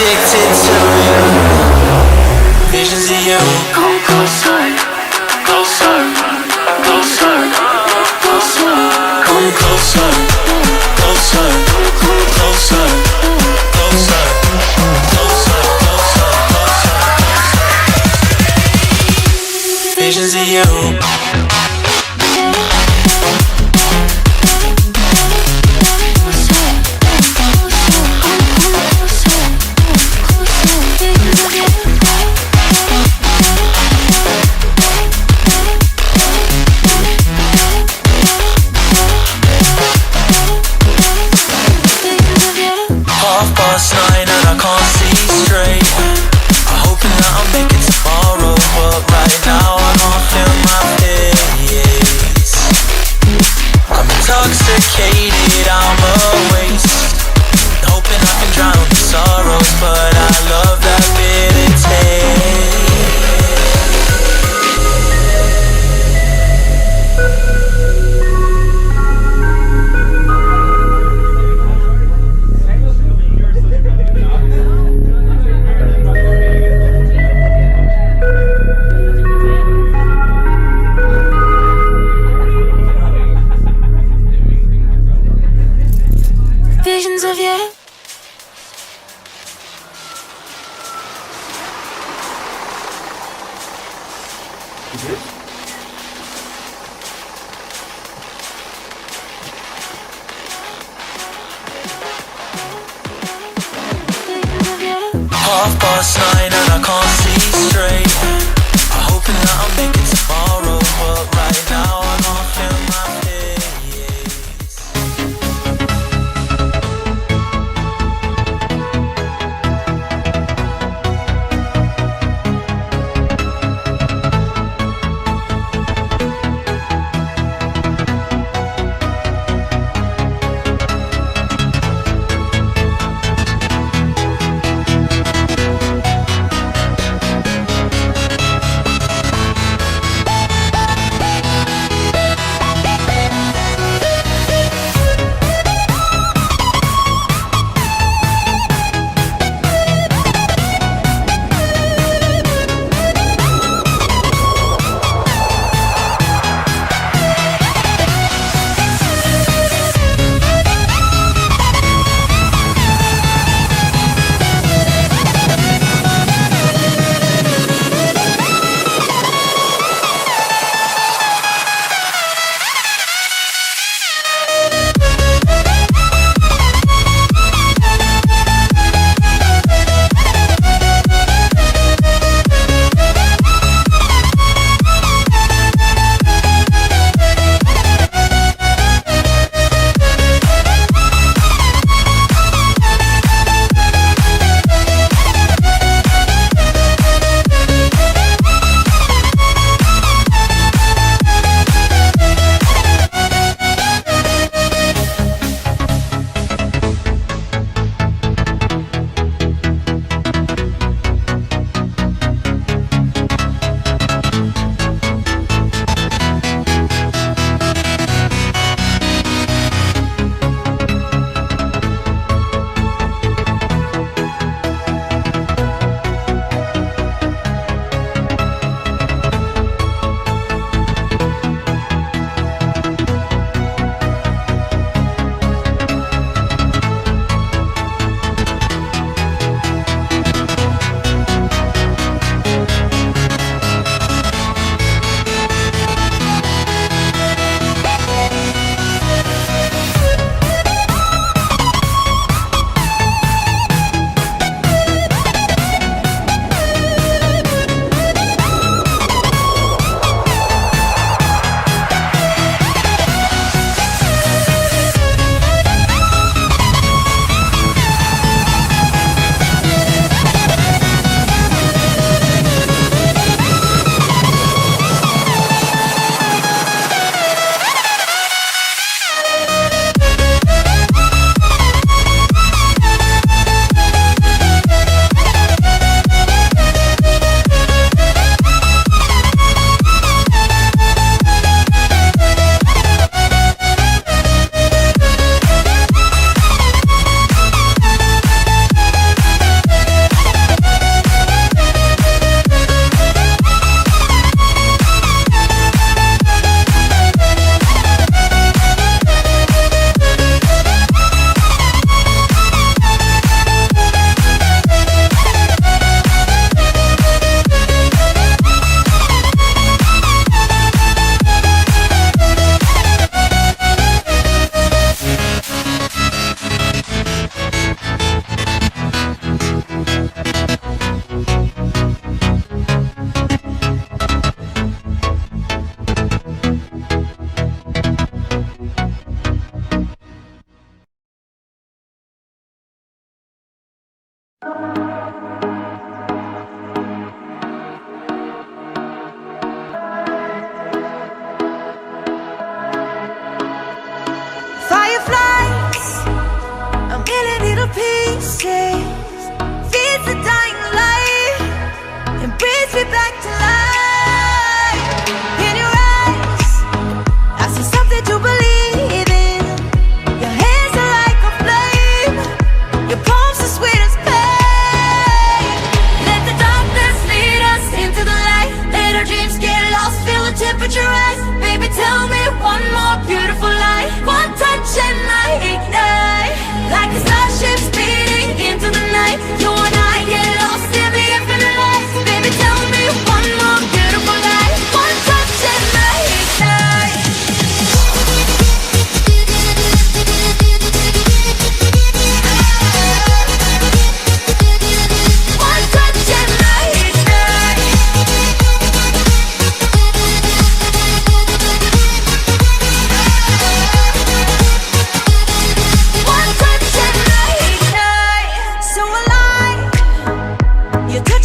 addicted to you. Visions of you. Come closer, closer, closer, closer. Come closer, closer, closer, closer, closer, closer, closer. Visions of you. Intoxicated, I'm a waste, hoping I can drown the sorrows, but I love that bitter visions of you. Half past 9 and I can't see straight. I'm hoping that I'll make it tomorrow, but right now I don't feel my face.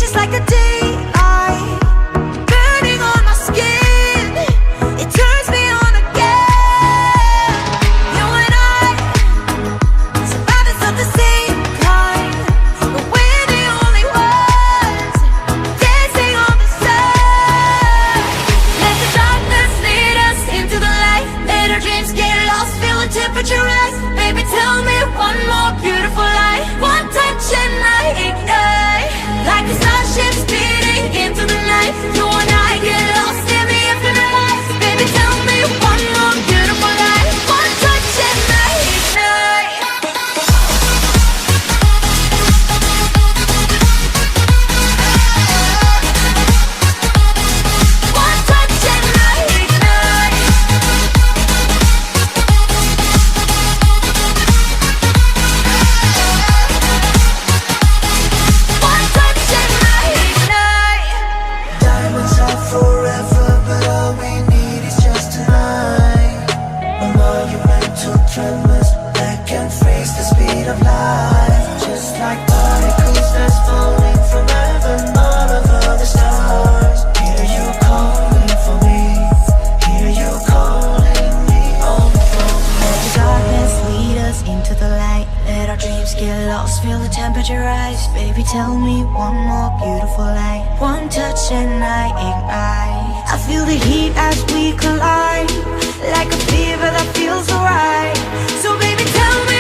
It's like a daylight burning on my skin. It turns me on again. You and I, survivors of the same kind, but we're the only ones dancing on the sun. Let the darkness lead us into the light. Let our dreams get lost, feel the temperature rise. Baby, tell me one more beautiful lie. One touch and I ignite, like a starship speeding into the night. You and I get lost in the infinite light. Baby, tell me one more beautiful lie. One touch and I ignite. One touch and I ignite. One touch and I ignite. Diamonds are forever, but all we need is just tonight. A monumental tremors that can freeze the speed of light. Just like particles that's falling from heaven, all over the stars. Hear you calling for me, hear you calling me on the phone. Let the darkness lead us into the light. Let our dreams get lost, feel the temperature rise. Baby, tell me one more beautiful lie. One touch and I ignite. I feel the heat as we collide, like a fever that feels alright. So baby, tell me